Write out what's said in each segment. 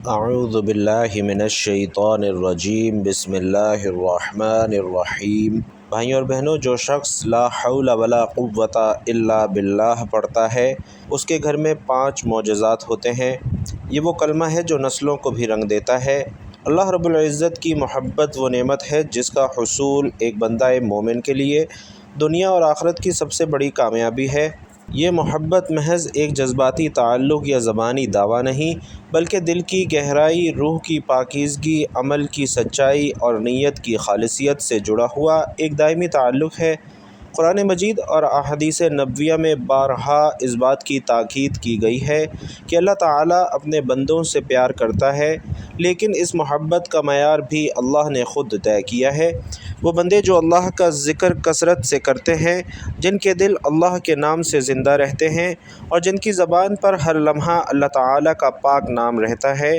اعوذ باللہ من الشیطان الرجیم بسم اللہ الرحمن الرحیم۔ بھائیوں اور بہنوں، جو شخص لا حول ولا قوت الا باللہ پڑھتا ہے اس کے گھر میں 5 معجزات ہوتے ہیں۔ یہ وہ کلمہ ہے جو نسلوں کو بھی رنگ دیتا ہے۔ اللہ رب العزت کی محبت وہ نعمت ہے جس کا حصول ایک بندہ مومن کے لیے دنیا اور آخرت کی سب سے بڑی کامیابی ہے۔ یہ محبت محض ایک جذباتی تعلق یا زبانی دعویٰ نہیں، بلکہ دل کی گہرائی، روح کی پاکیزگی، عمل کی سچائی اور نیت کی خالصیت سے جڑا ہوا ایک دائمی تعلق ہے۔ قرآن مجید اور احادیث نبویہ میں بارہا اس بات کی تاکید کی گئی ہے کہ اللہ تعالیٰ اپنے بندوں سے پیار کرتا ہے، لیکن اس محبت کا معیار بھی اللہ نے خود طے کیا ہے۔ وہ بندے جو اللہ کا ذکر کثرت سے کرتے ہیں، جن کے دل اللہ کے نام سے زندہ رہتے ہیں اور جن کی زبان پر ہر لمحہ اللہ تعالیٰ کا پاک نام رہتا ہے،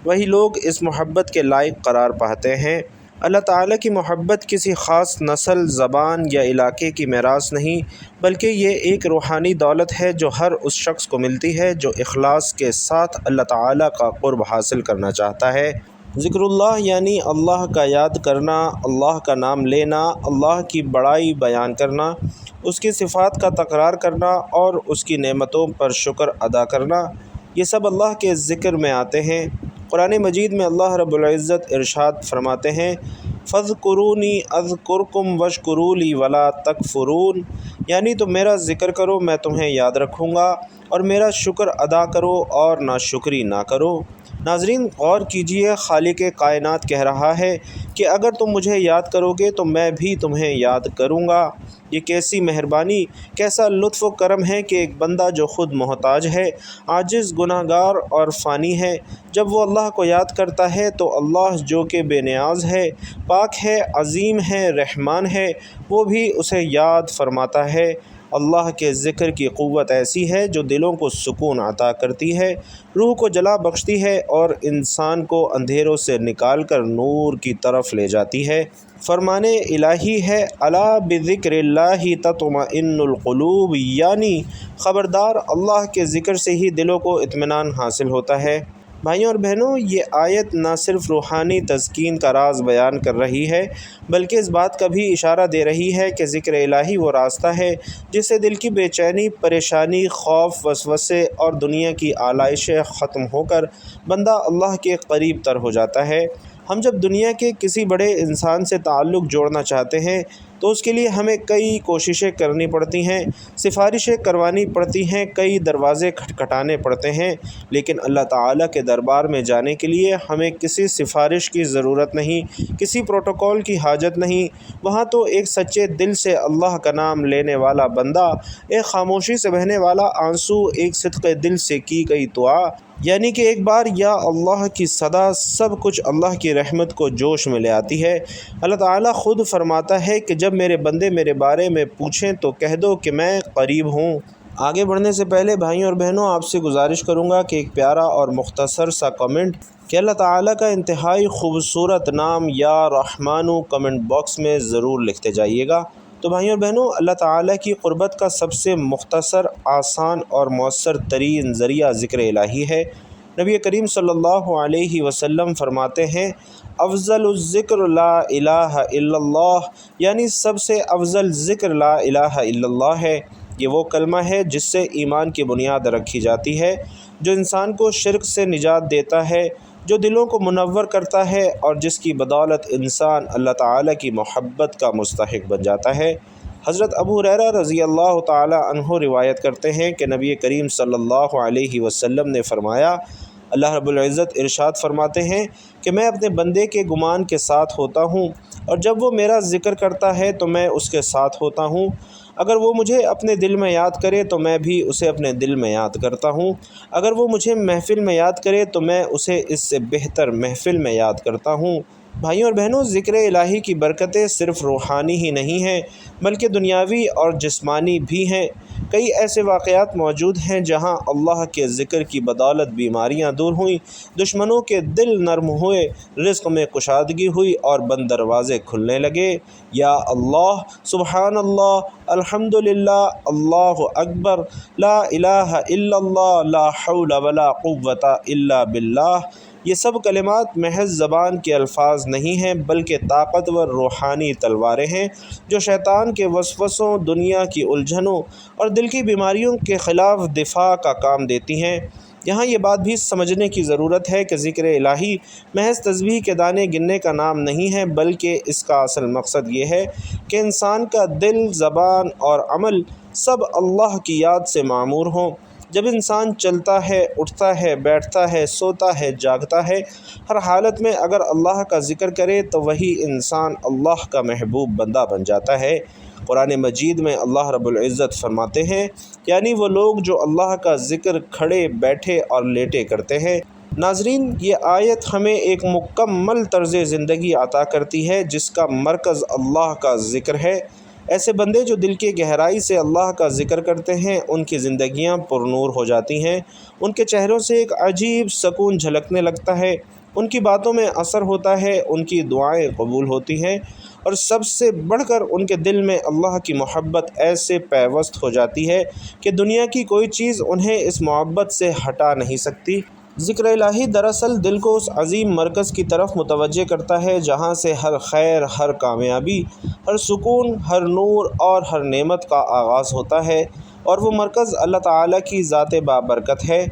وہی لوگ اس محبت کے لائق قرار پاتے ہیں۔ اللہ تعالیٰ کی محبت کسی خاص نسل، زبان یا علاقے کی میراث نہیں، بلکہ یہ ایک روحانی دولت ہے جو ہر اس شخص کو ملتی ہے جو اخلاص کے ساتھ اللہ تعالیٰ کا قرب حاصل کرنا چاہتا ہے۔ ذکر اللہ یعنی اللہ کا یاد کرنا، اللہ کا نام لینا، اللہ کی بڑائی بیان کرنا، اس کی صفات کا تکرار کرنا اور اس کی نعمتوں پر شکر ادا کرنا، یہ سب اللہ کے ذکر میں آتے ہیں۔ قرآن مجید میں اللہ رب العزت ارشاد فرماتے ہیں، فَاذْكُرُونِي أَذْكُرْكُمْ وَاشْكُرُوا لِي وَلَا تَكْفُرُونَ، یعنی تم میرا ذکر کرو میں تمہیں یاد رکھوں گا، اور میرا شکر ادا کرو اور ناشکری نہ کرو۔ ناظرین، غور کیجئے، خالق کائنات کہہ رہا ہے کہ اگر تم مجھے یاد کرو گے تو میں بھی تمہیں یاد کروں گا۔ یہ کیسی مہربانی، کیسا لطف و کرم ہے کہ ایک بندہ جو خود محتاج ہے، عاجز، گناہ گار اور فانی ہے، جب وہ اللہ کو یاد کرتا ہے تو اللہ جو کہ بے نیاز ہے، پاک ہے، عظیم ہے، رحمان ہے، وہ بھی اسے یاد فرماتا ہے۔ اللہ کے ذکر کی قوت ایسی ہے جو دلوں کو سکون عطا کرتی ہے، روح کو جلا بخشتی ہے اور انسان کو اندھیروں سے نکال کر نور کی طرف لے جاتی ہے۔ فرمان الہی ہے، الا بذکر اللہ تطمئن القلوب، یعنی خبردار، اللہ کے ذکر سے ہی دلوں کو اطمینان حاصل ہوتا ہے۔ بھائیوں اور بہنوں، یہ آیت نہ صرف روحانی تسکین کا راز بیان کر رہی ہے، بلکہ اس بات کا بھی اشارہ دے رہی ہے کہ ذکر الہی وہ راستہ ہے جس سے دل کی بے چینی، پریشانی، خوف، وسوسے اور دنیا کی آلائشیں ختم ہو کر بندہ اللہ کے قریب تر ہو جاتا ہے۔ ہم جب دنیا کے کسی بڑے انسان سے تعلق جوڑنا چاہتے ہیں تو اس کے لیے ہمیں کئی کوششیں کرنی پڑتی ہیں، سفارشیں کروانی پڑتی ہیں، کئی دروازے کھٹکھٹانے پڑتے ہیں، لیکن اللہ تعالیٰ کے دربار میں جانے کے لیے ہمیں کسی سفارش کی ضرورت نہیں، کسی پروٹوکول کی حاجت نہیں۔ وہاں تو ایک سچے دل سے اللہ کا نام لینے والا بندہ، ایک خاموشی سے بہنے والا آنسو، ایک صدق دل سے کی گئی دعا، یعنی کہ ایک بار یا اللہ کی صدا، سب کچھ اللہ کی رحمت کو جوش میں لے آتی ہے۔ اللہ تعالیٰ خود فرماتا ہے کہ جب میرے بندے میرے بارے میں پوچھیں تو کہہ دو کہ میں قریب ہوں۔ آگے بڑھنے سے پہلے بھائیوں اور بہنوں، آپ سے گزارش کروں گا کہ ایک پیارا اور مختصر سا کمنٹ کہ اللہ تعالیٰ کا انتہائی خوبصورت نام یا رحمانو کمنٹ باکس میں ضرور لکھتے جائیے گا۔ تو بھائیوں اور بہنوں، اللہ تعالیٰ کی قربت کا سب سے مختصر، آسان اور مؤثر ترین ذریعہ ذکر الہی ہے۔ نبی کریم صلی اللہ علیہ وسلم فرماتے ہیں، افضل الذکر لا الہ الا اللہ، یعنی سب سے افضل ذکر لا الہ الا اللہ ہے۔ یہ وہ کلمہ ہے جس سے ایمان کی بنیاد رکھی جاتی ہے، جو انسان کو شرک سے نجات دیتا ہے، جو دلوں کو منور کرتا ہے اور جس کی بدولت انسان اللہ تعالیٰ کی محبت کا مستحق بن جاتا ہے۔ حضرت ابو ہریرہ رضی اللہ تعالی عنہ روایت کرتے ہیں کہ نبی کریم صلی اللہ علیہ وسلم نے فرمایا، اللہ رب العزت ارشاد فرماتے ہیں کہ میں اپنے بندے کے گمان کے ساتھ ہوتا ہوں، اور جب وہ میرا ذکر کرتا ہے تو میں اس کے ساتھ ہوتا ہوں۔ اگر وہ مجھے اپنے دل میں یاد کرے تو میں بھی اسے اپنے دل میں یاد کرتا ہوں۔ اگر وہ مجھے محفل میں یاد کرے تو میں اسے اس سے بہتر محفل میں یاد کرتا ہوں۔ بھائیوں اور بہنوں، ذکر الہی کی برکتیں صرف روحانی ہی نہیں ہیں بلکہ دنیاوی اور جسمانی بھی ہیں۔ کئی ایسے واقعات موجود ہیں جہاں اللہ کے ذکر کی بدولت بیماریاں دور ہوئیں، دشمنوں کے دل نرم ہوئے، رزق میں کشادگی ہوئی اور بند دروازے کھلنے لگے۔ یا اللہ، سبحان اللہ، الحمدللہ، اللہ اکبر، لا الہ الا اللہ، لا حول ولا قوت الا باللہ، یہ سب کلمات محض زبان کے الفاظ نہیں ہیں بلکہ طاقتور روحانی تلواریں ہیں جو شیطان کے وسوسوں، دنیا کی الجھنوں اور دل کی بیماریوں کے خلاف دفاع کا کام دیتی ہیں۔ یہاں یہ بات بھی سمجھنے کی ضرورت ہے کہ ذکر الہی محض تسبیح کے دانے گننے کا نام نہیں ہے، بلکہ اس کا اصل مقصد یہ ہے کہ انسان کا دل، زبان اور عمل سب اللہ کی یاد سے معمور ہوں۔ جب انسان چلتا ہے، اٹھتا ہے، بیٹھتا ہے، سوتا ہے، جاگتا ہے، ہر حالت میں اگر اللہ کا ذکر کرے تو وہی انسان اللہ کا محبوب بندہ بن جاتا ہے۔ قرآن مجید میں اللہ رب العزت فرماتے ہیں، یعنی وہ لوگ جو اللہ کا ذکر کھڑے، بیٹھے اور لیٹے کرتے ہیں۔ ناظرین، یہ آیت ہمیں ایک مکمل طرز زندگی عطا کرتی ہے جس کا مرکز اللہ کا ذکر ہے۔ ایسے بندے جو دل کی گہرائی سے اللہ کا ذکر کرتے ہیں، ان کی زندگیاں پر نور ہو جاتی ہیں، ان کے چہروں سے ایک عجیب سکون جھلکنے لگتا ہے، ان کی باتوں میں اثر ہوتا ہے، ان کی دعائیں قبول ہوتی ہیں، اور سب سے بڑھ کر ان کے دل میں اللہ کی محبت ایسے پیوست ہو جاتی ہے کہ دنیا کی کوئی چیز انہیں اس محبت سے ہٹا نہیں سکتی۔ ذکر الہی دراصل دل کو اس عظیم مرکز کی طرف متوجہ کرتا ہے جہاں سے ہر خیر، ہر کامیابی، ہر سکون، ہر نور اور ہر نعمت کا آغاز ہوتا ہے، اور وہ مرکز اللہ تعالیٰ کی ذات بابرکت ہے۔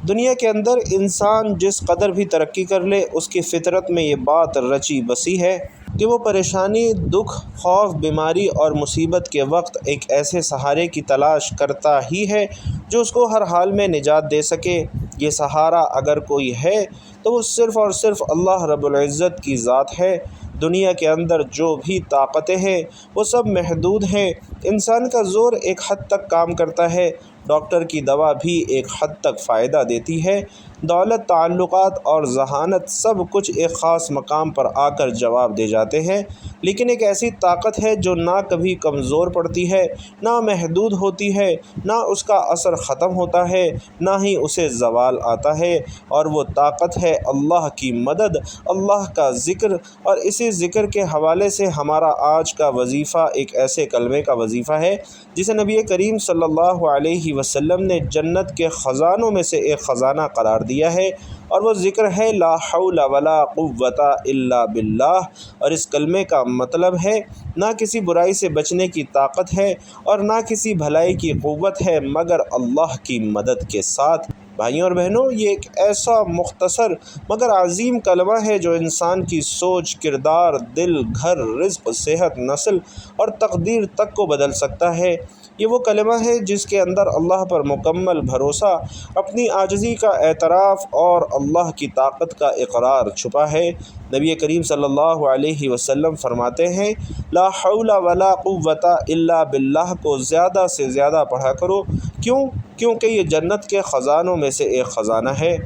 دنیا کے اندر انسان جس قدر بھی ترقی کر لے، اس کی فطرت میں یہ بات رچی بسی ہے کہ وہ پریشانی، دکھ، خوف، بیماری اور مصیبت کے وقت ایک ایسے سہارے کی تلاش کرتا ہی ہے جو اس کو ہر حال میں نجات دے سکے۔ یہ سہارا اگر کوئی ہے تو وہ صرف اور صرف اللہ رب العزت کی ذات ہے۔ دنیا کے اندر جو بھی طاقتیں ہیں وہ سب محدود ہیں۔ انسان کا زور ایک حد تک کام کرتا ہے، ڈاکٹر کی دوا بھی ایک حد تک فائدہ دیتی ہے، دولت، تعلقات اور ذہانت سب کچھ ایک خاص مقام پر آ کر جواب دے جاتے ہیں، لیکن ایک ایسی طاقت ہے جو نہ کبھی کمزور پڑتی ہے، نہ محدود ہوتی ہے، نہ اس کا اثر ختم ہوتا ہے، نہ ہی اسے زوال آتا ہے، اور وہ طاقت ہے اللہ کی مدد، اللہ کا ذکر۔ اور اسی ذکر کے حوالے سے ہمارا آج کا وظیفہ ایک ایسے کلمے کا وظیفہ ہے جسے نبی کریم صلی اللہ علیہ وسلم نے جنت کے خزانوں میں سے ایک خزانہ قرار دیا ہے، اور وہ ذکر ہے لا حول ولا قوت الا باللہ۔ اور اس کلمے کا مطلب ہے نہ کسی برائی سے بچنے کی طاقت ہے اور نہ کسی بھلائی کی قوت ہے مگر اللہ کی مدد کے ساتھ۔ بھائیوں اور بہنوں، یہ ایک ایسا مختصر مگر عظیم کلمہ ہے جو انسان کی سوچ، کردار، دل، گھر، رزق، صحت، نسل اور تقدیر تک کو بدل سکتا ہے۔ یہ وہ کلمہ ہے جس کے اندر اللہ پر مکمل بھروسہ، اپنی عاجزی کا اعتراف اور اللہ کی طاقت کا اقرار چھپا ہے۔ نبی کریم صلی اللہ علیہ وسلم فرماتے ہیں، لا حول ولا قوت الا باللہ کو زیادہ سے زیادہ پڑھا کرو۔ کیونکہ یہ جنت کے خزانوں میں سے ایک خزانہ ہے۔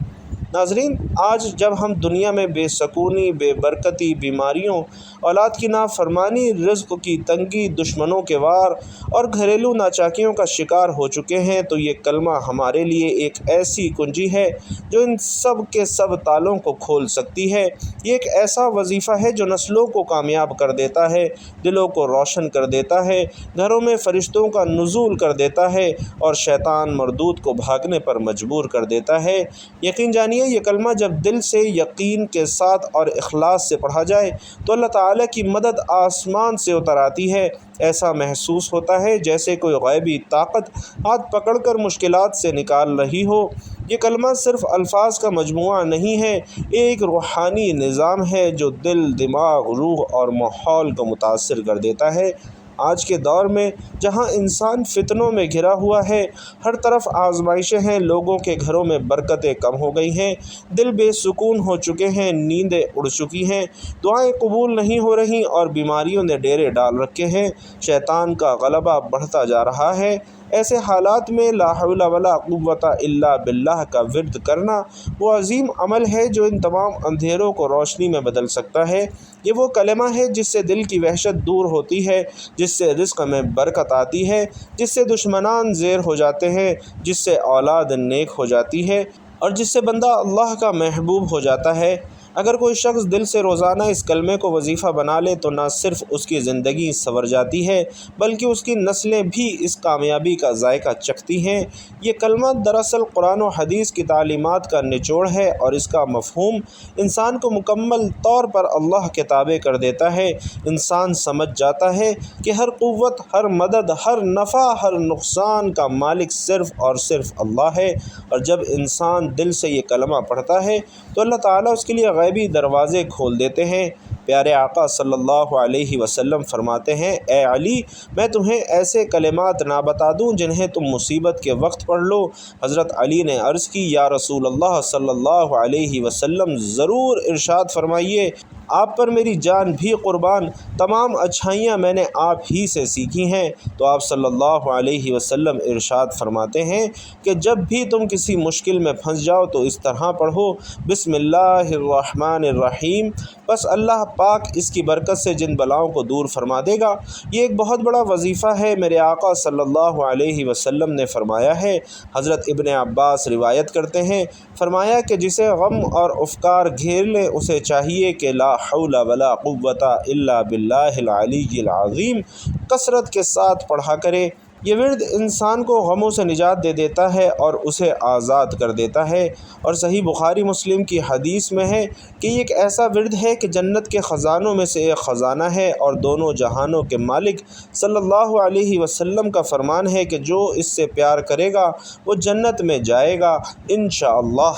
ناظرین، آج جب ہم دنیا میں بے سکونی، بے برکتی، بیماریوں، اولاد کی نافرمانی، رزق کی تنگی، دشمنوں کے وار اور گھریلو ناچاکیوں کا شکار ہو چکے ہیں تو یہ کلمہ ہمارے لیے ایک ایسی کنجی ہے جو ان سب کے سب تالوں کو کھول سکتی ہے۔ یہ ایک ایسا وظیفہ ہے جو نسلوں کو کامیاب کر دیتا ہے، دلوں کو روشن کر دیتا ہے، گھروں میں فرشتوں کا نزول کر دیتا ہے اور شیطان مردود کو بھاگنے پر مجبور کر دیتا ہے۔ یقین جانیے، یہ کلمہ جب دل سے، یقین کے ساتھ اور اخلاص سے پڑھا جائے تو اللہ تعالیٰ کی مدد آسمان سے اتر آتی ہے۔ ایسا محسوس ہوتا ہے جیسے کوئی غیبی طاقت ہاتھ پکڑ کر مشکلات سے نکال رہی ہو۔ یہ کلمہ صرف الفاظ کا مجموعہ نہیں ہے، ایک روحانی نظام ہے جو دل، دماغ، روح اور ماحول کو متاثر کر دیتا ہے۔ آج کے دور میں جہاں انسان فتنوں میں گھرا ہوا ہے، ہر طرف آزمائشیں ہیں، لوگوں کے گھروں میں برکتیں کم ہو گئی ہیں، دل بے سکون ہو چکے ہیں، نیندیں اڑ چکی ہیں، دعائیں قبول نہیں ہو رہی اور بیماریوں نے ڈیرے ڈال رکھے ہیں، شیطان کا غلبہ بڑھتا جا رہا ہے۔ ایسے حالات میں لا حول ولا قوت الا باللہ کا ورد کرنا وہ عظیم عمل ہے جو ان تمام اندھیروں کو روشنی میں بدل سکتا ہے۔ یہ وہ کلمہ ہے جس سے دل کی وحشت دور ہوتی ہے، جس سے رزق میں برکت آتی ہے، جس سے دشمنان زیر ہو جاتے ہیں، جس سے اولاد نیک ہو جاتی ہے اور جس سے بندہ اللہ کا محبوب ہو جاتا ہے۔ اگر کوئی شخص دل سے روزانہ اس کلمے کو وظیفہ بنا لے تو نہ صرف اس کی زندگی سنور جاتی ہے بلکہ اس کی نسلیں بھی اس کامیابی کا ذائقہ چکھتی ہیں۔ یہ کلمہ دراصل قرآن و حدیث کی تعلیمات کا نچوڑ ہے اور اس کا مفہوم انسان کو مکمل طور پر اللہ کے تابع کر دیتا ہے۔ انسان سمجھ جاتا ہے کہ ہر قوت، ہر مدد، ہر نفع، ہر نقصان کا مالک صرف اور صرف اللہ ہے، اور جب انسان دل سے یہ کلمہ پڑھتا ہے تو اللہ تعالیٰ اس کے لیے غیبی دروازے کھول دیتے ہیں۔ پیارے آقا صلی اللہ علیہ وسلم فرماتے ہیں، اے علی، میں تمہیں ایسے کلمات نہ بتا دوں جنہیں تم مصیبت کے وقت پڑھ لو؟ حضرت علی نے عرض کی، یا رسول اللہ صلی اللہ علیہ وسلم، ضرور، ارشاد فرمائیے۔ آپ پر میری جان بھی قربان، تمام اچھائیاں میں نے آپ ہی سے سیکھی ہیں۔ تو آپ صلی اللہ علیہ وسلم ارشاد فرماتے ہیں کہ جب بھی تم کسی مشکل میں پھنس جاؤ تو اس طرح پڑھو، بسم اللہ الرحمن الرحیم، بس اللہ پاک اس کی برکت سے جن بلاؤں کو دور فرما دے گا۔ یہ ایک بہت بڑا وظیفہ ہے۔ میرے آقا صلی اللہ علیہ وسلم نے فرمایا ہے، حضرت ابن عباس روایت کرتے ہیں، فرمایا کہ جسے غم اور افکار گھیر لیں اسے چاہیے کہ لا حول ولا قوت الا باللہ العلی العظیم کثرت کے ساتھ پڑھا کرے۔ یہ ورد انسان کو غموں سے نجات دے دیتا ہے اور اسے آزاد کر دیتا ہے، اور صحیح بخاری مسلم کی حدیث میں ہے کہ یہ ایک ایسا ورد ہے کہ جنت کے خزانوں میں سے ایک خزانہ ہے، اور دونوں جہانوں کے مالک صلی اللہ علیہ وسلم کا فرمان ہے کہ جو اس سے پیار کرے گا وہ جنت میں جائے گا انشاءاللہ۔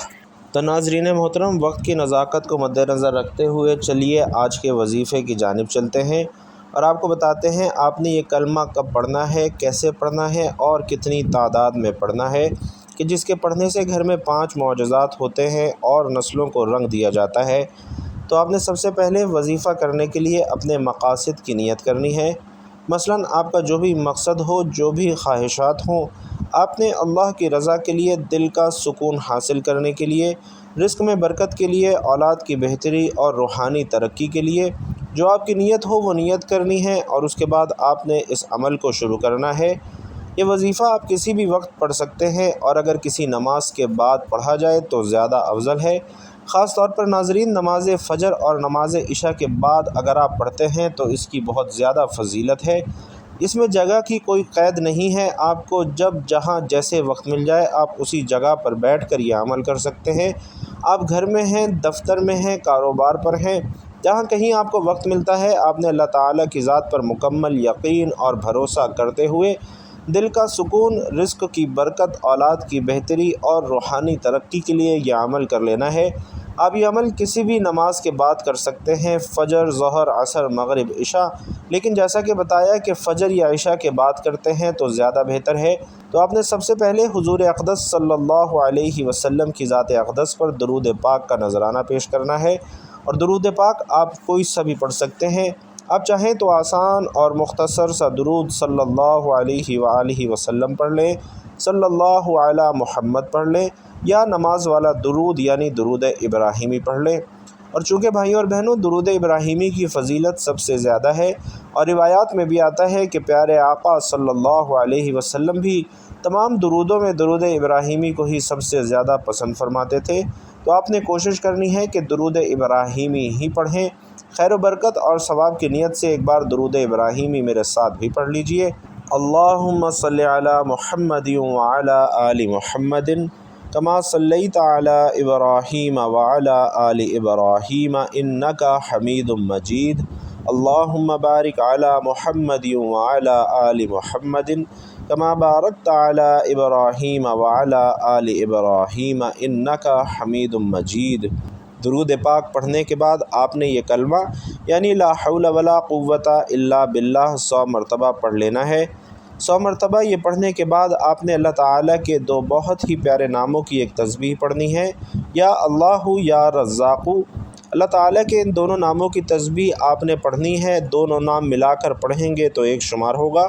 تو ناظرین محترم، وقت کی نزاکت کو مد نظر رکھتے ہوئے چلیے آج کے وظیفے کی جانب چلتے ہیں اور آپ کو بتاتے ہیں آپ نے یہ کلمہ کب پڑھنا ہے، کیسے پڑھنا ہے اور کتنی تعداد میں پڑھنا ہے، کہ جس کے پڑھنے سے گھر میں 5 معجزات ہوتے ہیں اور نسلوں کو رنگ دیا جاتا ہے۔ تو آپ نے سب سے پہلے وظیفہ کرنے کے لیے اپنے مقاصد کی نیت کرنی ہے۔ مثلاً آپ کا جو بھی مقصد ہو، جو بھی خواہشات ہوں، آپ نے اللہ کی رضا کے لیے، دل کا سکون حاصل کرنے کے لیے، رزق میں برکت کے لیے، اولاد کی بہتری اور روحانی ترقی کے لیے جو آپ کی نیت ہو وہ نیت کرنی ہے، اور اس کے بعد آپ نے اس عمل کو شروع کرنا ہے۔ یہ وظیفہ آپ کسی بھی وقت پڑھ سکتے ہیں، اور اگر کسی نماز کے بعد پڑھا جائے تو زیادہ افضل ہے۔ خاص طور پر ناظرین، نماز فجر اور نماز عشاء کے بعد اگر آپ پڑھتے ہیں تو اس کی بہت زیادہ فضیلت ہے۔ اس میں جگہ کی کوئی قید نہیں ہے، آپ کو جب جہاں جیسے وقت مل جائے آپ اسی جگہ پر بیٹھ کر یہ عمل کر سکتے ہیں۔ آپ گھر میں ہیں، دفتر میں ہیں، کاروبار پر ہیں، جہاں کہیں آپ کو وقت ملتا ہے، آپ نے اللہ تعالیٰ کی ذات پر مکمل یقین اور بھروسہ کرتے ہوئے دل کا سکون، رزق کی برکت، اولاد کی بہتری اور روحانی ترقی کے لیے یہ عمل کر لینا ہے۔ آپ یہ عمل کسی بھی نماز کے بعد کر سکتے ہیں، فجر، ظہر، عصر، مغرب، عشاء، لیکن جیسا کہ بتایا کہ فجر یا عشاء کے بعد کرتے ہیں تو زیادہ بہتر ہے۔ تو آپ نے سب سے پہلے حضور اقدس صلی اللہ علیہ وسلم کی ذات اقدس پر درود پاک کا نذرانہ پیش کرنا ہے، اور درود پاک آپ کوئی سا بھی پڑھ سکتے ہیں۔ آپ چاہیں تو آسان اور مختصر سا درود صلی اللہ علیہ وآلہ وسلم پڑھ لیں، صلی اللہ علی محمد پڑھ لیں، یا نماز والا درود یعنی درود ابراہیمی پڑھ لیں۔ اور چونکہ بھائیوں اور بہنوں، درود ابراہیمی کی فضیلت سب سے زیادہ ہے، اور روایات میں بھی آتا ہے کہ پیارے آقا صلی اللہ علیہ وسلم بھی تمام درودوں میں درود ابراہیمی کو ہی سب سے زیادہ پسند فرماتے تھے۔ تو آپ نے کوشش کرنی ہے کہ درود ابراہیمی ہی پڑھیں۔ خیر و برکت اور ثواب کی نیت سے ایک بار درود ابراہیمی میرے ساتھ بھی پڑھ لیجئے۔ اللہم صلی علی محمد وعلی آل محمد کما صلیت علی ابراہیم وعلی آل ابراہیم انک حمید مجید۔ اللہم بارک علی محمد وعلی آل محمد کما بارکت علی ابراہیم وعلی آل ابراہیم انک حمید مجید۔ درود پاک پڑھنے کے بعد آپ نے یہ کلمہ یعنی لا حول ولا قوت الا باللہ 100 مرتبہ پڑھ لینا ہے۔ 100 مرتبہ یہ پڑھنے کے بعد آپ نے اللہ تعالیٰ کے 2 بہت ہی پیارے ناموں کی ایک تسبیح پڑھنی ہے، یا اللہ یا رزاق۔ اللہ تعالیٰ کے ان دونوں ناموں کی تسبیح آپ نے پڑھنی ہے، دونوں نام ملا کر پڑھیں گے تو ایک شمار ہوگا۔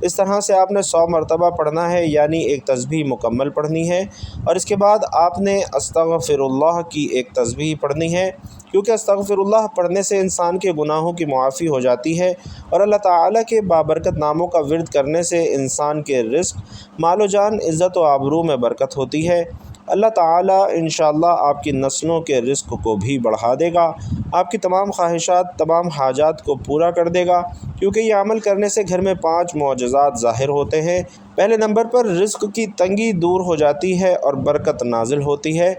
اس طرح سے آپ نے 100 مرتبہ پڑھنا ہے، یعنی ایک تسبیح مکمل پڑھنی ہے، اور اس کے بعد آپ نے استغفر اللہ کی ایک تسبیح پڑھنی ہے، کیونکہ استغفر اللہ پڑھنے سے انسان کے گناہوں کی معافی ہو جاتی ہے، اور اللہ تعالیٰ کے بابرکت ناموں کا ورد کرنے سے انسان کے رزق، مال و جان، عزت و آبرو میں برکت ہوتی ہے۔ اللہ تعالیٰ انشاءاللہ آپ کی نسلوں کے رزق کو بھی بڑھا دے گا، آپ کی تمام خواہشات، تمام حاجات کو پورا کر دے گا، کیونکہ یہ عمل کرنے سے گھر میں 5 معجزات ظاہر ہوتے ہیں۔ پہلے نمبر پر رزق کی تنگی دور ہو جاتی ہے اور برکت نازل ہوتی ہے۔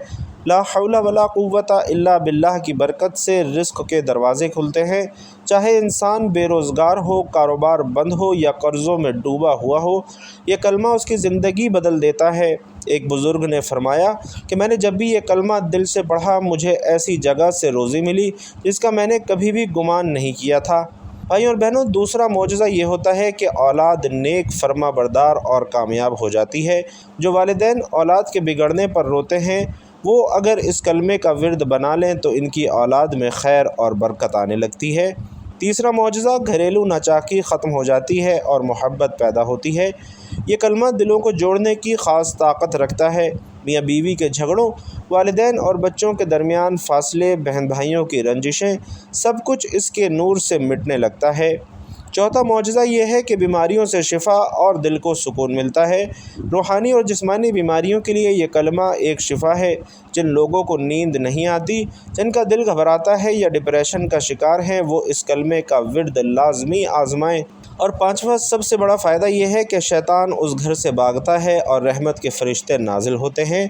لا حول ولا قوت الا باللہ کی برکت سے رزق کے دروازے کھلتے ہیں۔ چاہے انسان بے روزگار ہو، کاروبار بند ہو یا قرضوں میں ڈوبا ہوا ہو، یہ کلمہ اس کی زندگی بدل دیتا ہے۔ ایک بزرگ نے فرمایا کہ میں نے جب بھی یہ کلمہ دل سے پڑھا، مجھے ایسی جگہ سے روزی ملی جس کا میں نے کبھی بھی گمان نہیں کیا تھا۔ بھائیوں اور بہنوں، دوسرا معجزہ یہ ہوتا ہے کہ اولاد نیک، فرما بردار اور کامیاب ہو جاتی ہے۔ جو والدین اولاد کے بگڑنے پر روتے ہیں، وہ اگر اس کلمے کا ورد بنا لیں تو ان کی اولاد میں خیر اور برکت آنے لگتی ہے۔ تیسرا معجزہ، گھریلو ناچاکی ختم ہو جاتی ہے اور محبت پیدا ہوتی ہے۔ یہ کلمہ دلوں کو جوڑنے کی خاص طاقت رکھتا ہے۔ میاں بیوی کے جھگڑوں، والدین اور بچوں کے درمیان فاصلے، بہن بھائیوں کی رنجشیں، سب کچھ اس کے نور سے مٹنے لگتا ہے۔ چوتھا معجزہ یہ ہے کہ بیماریوں سے شفا اور دل کو سکون ملتا ہے۔ روحانی اور جسمانی بیماریوں کے لیے یہ کلمہ ایک شفا ہے۔ جن لوگوں کو نیند نہیں آتی، جن کا دل گھبراتا ہے یا ڈپریشن کا شکار ہیں، وہ اس کلمے کا ورد لازمی آزمائیں۔ اور پانچواں سب سے بڑا فائدہ یہ ہے کہ شیطان اس گھر سے بھاگتا ہے اور رحمت کے فرشتے نازل ہوتے ہیں۔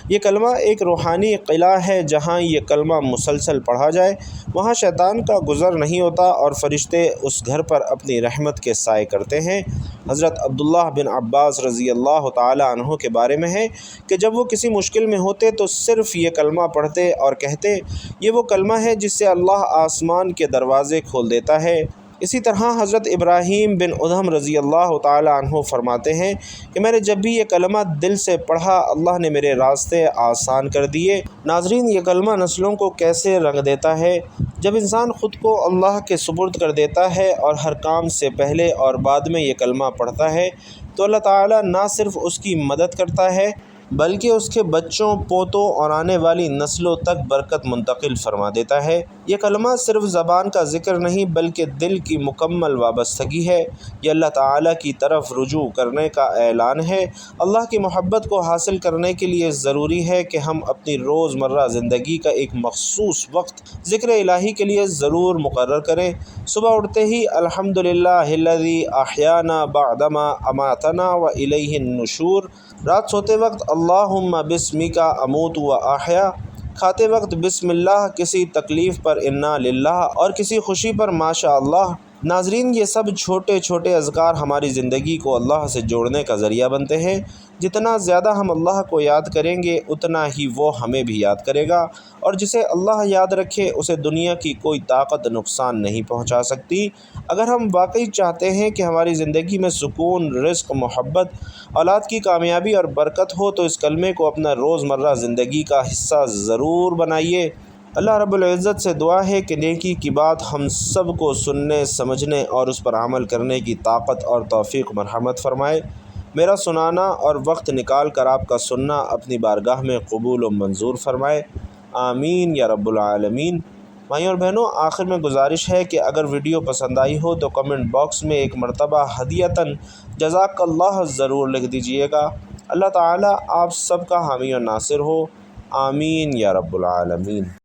یہ کلمہ ایک روحانی قلعہ ہے۔ جہاں یہ کلمہ مسلسل پڑھا جائے، وہاں شیطان کا گزر نہیں ہوتا اور فرشتے اس گھر پر اپنی رحمت کے سائے کرتے ہیں۔ حضرت عبداللہ بن عباس رضی اللہ تعالی عنہ کے بارے میں ہے کہ جب وہ کسی مشکل میں ہوتے تو صرف یہ کلمہ پڑھتے اور کہتے، یہ وہ کلمہ ہے جس سے اللہ آسمان کے دروازے کھول دیتا ہے۔ اسی طرح حضرت ابراہیم بن ادھم رضی اللہ تعالی عنہ فرماتے ہیں کہ میں نے جب بھی یہ کلمہ دل سے پڑھا، اللہ نے میرے راستے آسان کر دیے۔ ناظرین، یہ کلمہ نسلوں کو کیسے رنگ دیتا ہے؟ جب انسان خود کو اللہ کے سپرد کر دیتا ہے اور ہر کام سے پہلے اور بعد میں یہ کلمہ پڑھتا ہے تو اللہ تعالیٰ نہ صرف اس کی مدد کرتا ہے بلکہ اس کے بچوں، پوتوں اور آنے والی نسلوں تک برکت منتقل فرما دیتا ہے۔ یہ کلمہ صرف زبان کا ذکر نہیں بلکہ دل کی مکمل وابستگی ہے۔ یہ اللہ تعالیٰ کی طرف رجوع کرنے کا اعلان ہے۔ اللہ کی محبت کو حاصل کرنے کے لیے ضروری ہے کہ ہم اپنی روزمرہ زندگی کا ایک مخصوص وقت ذکر الہی کے لیے ضرور مقرر کریں۔ صبح اٹھتے ہی الحمدللہ الذی احیانا بعدما اماتنا والیہ النشور، رات سوتے وقت اللہم بسمک اموت و احیا، کھاتے وقت بسم اللہ، کسی تکلیف پر انا للہ اور کسی خوشی پر ماشاء اللہ۔ ناظرین، یہ سب چھوٹے چھوٹے اذکار ہماری زندگی کو اللہ سے جوڑنے کا ذریعہ بنتے ہیں۔ جتنا زیادہ ہم اللہ کو یاد کریں گے اتنا ہی وہ ہمیں بھی یاد کرے گا، اور جسے اللہ یاد رکھے اسے دنیا کی کوئی طاقت نقصان نہیں پہنچا سکتی۔ اگر ہم واقعی چاہتے ہیں کہ ہماری زندگی میں سکون، رزق، محبت، اولاد کی کامیابی اور برکت ہو تو اس کلمے کو اپنا روزمرہ زندگی کا حصہ ضرور بنائیے۔ اللہ رب العزت سے دعا ہے کہ نیکی کی بات ہم سب کو سننے، سمجھنے اور اس پر عمل کرنے کی طاقت اور توفیق مرحمت فرمائے۔ میرا سنانا اور وقت نکال کر آپ کا سننا اپنی بارگاہ میں قبول و منظور فرمائے، آمین یا رب العالمین۔ بھائیوں اور بہنوں، آخر میں گزارش ہے کہ اگر ویڈیو پسند آئی ہو تو کمنٹ باکس میں ایک مرتبہ ہدیۃً جزاک اللہ ضرور لکھ دیجئے گا۔ اللہ تعالیٰ آپ سب کا حامی و ناصر ہو، آمین یا رب العالمین۔